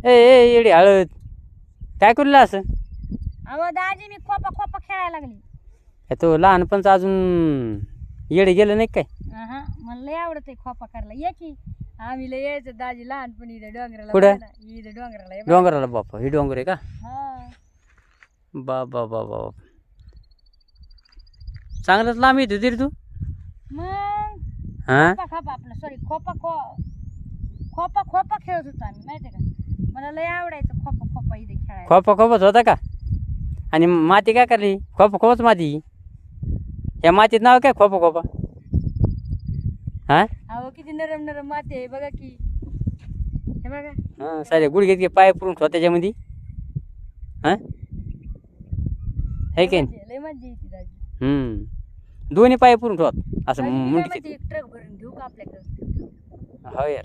ए येडी हळद काय करूला असं? अहो दाजी मी खोपा खोपा खेळायला लागली. तो लहानपणचं अजून येडे गेलं नाही काय? हा मला लय आवडत खोपा करायला. ये की आम्ही लय यायचं दाजी लहानपणी इथं डोंगराला. कुठं? इथं डोंगराला ये बघा. डोंगराला बापा ही डोंगर आहे का? हा बाबा बाबा बाबा चांगलंच लांब येतो तरी तू. मग हा खोपा खोपा आपलं सॉरी खोपा खोपा खोपा खेळत होतो आम्ही माहितीये का. मला लय आवडायचं खोपा खोपा इथे खेळायला. खोपा खोपच होता का? आणि माती काय करली? खोपा खोपच माती. या मातीत नाव काय खोपा खोपा? हा अहो किती नरम नरम माती आहे बघा की. हे बघा हा सारे गुडघे घे पाय पुरून ठेवा त्याच्यामध्ये. हा है की नाही? लय मजा येते दाजी. दोन्ही पाय पुरून ठेवा असं दाजी, मी काय मुंडकी. म्हणते, एक ट्रक भरून घेऊ का आपल्याकडे? हो यार.